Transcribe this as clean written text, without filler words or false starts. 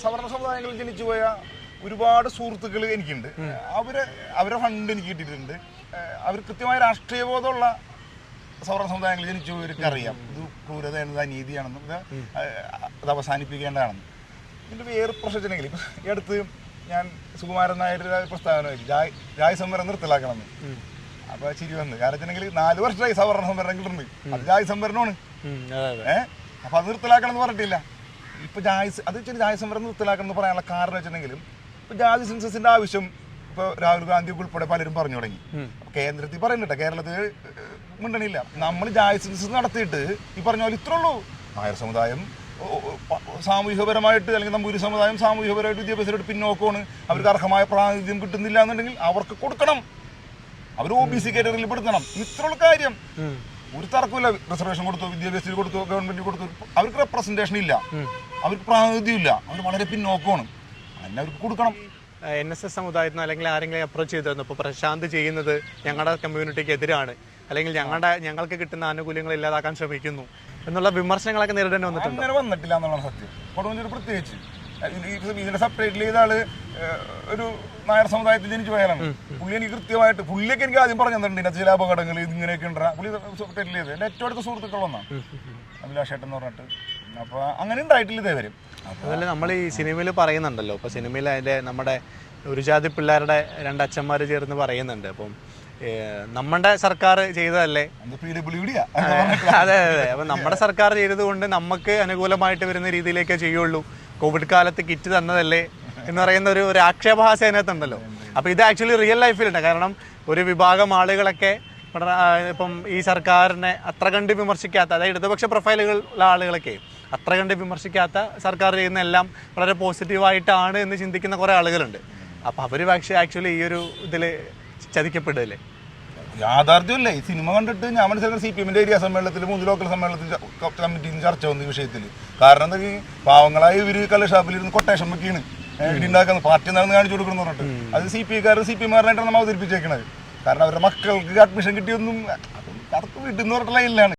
സവർണ സമുദായങ്ങളിൽ ജനിച്ചു പോയ ഒരുപാട് സുഹൃത്തുക്കൾ എനിക്കുണ്ട്. അവരെ ഫണ്ട് എനിക്ക് കിട്ടിയിട്ടുണ്ട്. അവർ കൃത്യമായ രാഷ്ട്രീയ ബോധമുള്ള സവർണ സമുദായങ്ങളിൽ ജനിച്ചു പോയവർക്ക് അറിയാം ഇത് ക്രൂരതയാണെന്ന്, അനീതിയാണെന്നും അത് അവസാനിപ്പിക്കേണ്ടതാണെന്നും. ഇതിൻ്റെ വേറെ പ്രശ്നത്തിനെങ്കിൽ ഇപ്പം ഈ അടുത്ത് ഞാൻ സുകുമാരൻ നായരുടെ പ്രസ്താവന വെച്ചു ജാതി സംവരണം നിർത്തലാക്കണമെന്ന്. അപ്പോൾ ചിരി വന്ന്, കാരണം വെച്ചിട്ടുണ്ടെങ്കിൽ 4 വർഷമായി സവർണ സംവരണം കിട്ടുന്നുണ്ട്, അത് ജാതി സംവരണമാണ്. അപ്പോൾ അത് നിർത്തലാക്കണം എന്ന് പറഞ്ഞിട്ടില്ല. ഇപ്പോൾ ജാതി സംവരണം നിർത്തലാക്കണം എന്ന് പറയാനുള്ള കാരണം വെച്ചിട്ടുണ്ടെങ്കിലും ഇപ്പോൾ ജാതി സെൻസസിൻ്റെ ആവശ്യം ഇപ്പോൾ രാഹുൽ ഗാന്ധി ഉൾപ്പെടെ പലരും പറഞ്ഞു തുടങ്ങി. കേന്ദ്രത്തിൽ പറയുന്നുണ്ട്, കേരളത്തിൽ മിണ്ടണില്ല. നമ്മൾ ജാതി സെൻസസ് നടത്തിയിട്ട് ഈ പറഞ്ഞ പോലെ ഇത്രേ ഉള്ളൂ, നായർ സമുദായം സാമൂഹികപരമായിട്ട് അല്ലെങ്കിൽ നമ്പൂരി സമുദായം സാമൂഹികപരമായിട്ട് വിദ്യാഭ്യാസമായിട്ട് പിന്നോക്കമാണ്, അവർക്ക് അർഹമായ പ്രാതിനിധ്യം കിട്ടുന്നില്ല എന്നുണ്ടെങ്കിൽ അവർക്ക് കൊടുക്കണം, അവർ OBC കാറ്റഗറിയിൽ പെടുത്തണം. ഇത്രയുള്ള കാര്യം. ഒരു തർക്കമില്ല. റിസർവേഷൻ കൊടുത്തു, വിദ്യാഭ്യാസത്തിൽ കൊടുത്തു, ഗവൺമെന്റിൽ കൊടുത്തു, അവർക്ക് റെപ്രസെന്റേഷൻ ഇല്ല, അവർക്ക് പ്രാതിനിധ്യം ഇല്ല, അവർ വളരെ പിന്നോക്കമാണ്, അതിനെ അവർക്ക് കൊടുക്കണം. NSS സമുദായത്തിന് അല്ലെങ്കിൽ ആരെങ്കിലും അപ്രോച്ച് ചെയ്തിരുന്നു ഇപ്പോൾ പ്രശാന്ത് ചെയ്യുന്നത് ഞങ്ങളുടെ കമ്മ്യൂണിറ്റിക്ക് എതിരാണ്, അല്ലെങ്കിൽ ഞങ്ങൾക്ക് കിട്ടുന്ന ആനുകൂല്യങ്ങൾ ഇല്ലാതാക്കാൻ ശ്രമിക്കുന്നു എന്നുള്ള വിമർശനങ്ങളൊക്കെ നേരിടേണ്ടി വന്നിട്ടുണ്ട്? അങ്ങനെ വന്നിട്ടില്ല എന്നുള്ള സത്യം. കൊടുവഞ്ചൂർ പ്രത്യേകിച്ച് ഇതിന്റെ സെപ്പറേറ്റ് ചെയ്ത ആള് ഒരു നായർ സമുദായത്തിൽ ജനിച്ചു പോയാലാണ്. പുള്ളി എനിക്ക് കൃത്യമായിട്ട്, പുള്ളിയൊക്കെ എനിക്ക് ആദ്യം പറഞ്ഞു തന്നിട്ടുണ്ട് ഇതിനകത്ത് ചില അപകടങ്ങൾ ഇങ്ങനെയൊക്കെ ഉണ്ടാ. പുള്ളി സെപ്പറേറ്റ് ചെയ്ത് എൻ്റെ ഏറ്റവും അടുത്ത സുഹൃത്തുക്കൾ വന്നാണ് അഭിലാഷേട്ടൻ എന്ന് പറഞ്ഞിട്ട്. അപ്പോൾ അങ്ങനെ ഉണ്ടായിട്ടില്ല ഇതേവരും. അതല്ല, നമ്മൾ ഈ സിനിമയിൽ പറയുന്നുണ്ടല്ലോ, ഇപ്പോൾ സിനിമയിൽ അതിൻ്റെ നമ്മുടെ ഒരു ജാതി പിള്ളേരുടെ 2 അച്ഛന്മാർ ചേർന്ന് പറയുന്നുണ്ട്. അപ്പം നമ്മുടെ സർക്കാർ ചെയ്തതല്ലേ, അതെ അതെ, അപ്പം നമ്മുടെ സർക്കാർ ചെയ്തത് കൊണ്ട് നമുക്ക് അനുകൂലമായിട്ട് വരുന്ന രീതിയിലേക്കേ ചെയ്യുള്ളൂ, കോവിഡ് കാലത്ത് കിറ്റ് തന്നതല്ലേ എന്ന് പറയുന്ന ഒരു ആക്ഷേപഹാസ്യം അതിനകത്തുണ്ടല്ലോ. അപ്പോൾ ഇത് ആക്ച്വലി റിയൽ ലൈഫിലുണ്ട്. കാരണം ഒരു വിഭാഗം ആളുകളൊക്കെ ഇപ്പം ഈ സർക്കാരിനെ അത്ര കണ്ട് വിമർശിക്കാത്ത, അതായത് ഇടതുപക്ഷ പ്രൊഫൈലുകളുള്ള ആളുകളൊക്കെ അത്ര കണ്ട് വിമർശിക്കാത്ത സർക്കാർ ചെയ്യുന്ന എല്ലാം വളരെ പോസിറ്റീവായിട്ടാണ് എന്ന് ചിന്തിക്കുന്ന കുറേ ആളുകളുണ്ട്. അപ്പം അവർ പക്ഷേ ആക്ച്വലി ഈ ഒരു ഇതിൽ ചതിക്കപ്പെടുകയല്ലേ? യാഥാർത്ഥ്യമല്ലേ. ഈ സിനിമ കണ്ടിട്ട് ഞാൻ മനസ്സിലാക്കുന്ന CPM-ന്റെ ഏരിയ സമ്മേളനത്തിൽ 3 ലോക്കൽ സമ്മേളനത്തിൽ കമ്മിറ്റിയിൽ നിന്ന് ചർച്ച വന്നു ഈ വിഷയത്തിൽ. കാരണം എന്താ, പാവങ്ങളായി ഇവർ കള്ള് ഷാപ്പിലിരുന്ന് കൊട്ടേഷൻ വെക്കുകയാണ്, ഉണ്ടാക്കുന്നത് പാർട്ടി എന്താണെന്ന് കാണിച്ചു കൊടുക്കണം പറഞ്ഞിട്ട്. അത് CPM-കാരനായിട്ടാണ് നമ്മൾ അവതരിപ്പിച്ചേക്കണത്. കാരണം അവരുടെ മക്കൾക്ക് അഡ്മിഷൻ കിട്ടിയൊന്നും അതൊക്കെ വീട്ടിൽ നിന്ന് പറഞ്ഞിട്ടുള്ള ഇല്ലാണ്.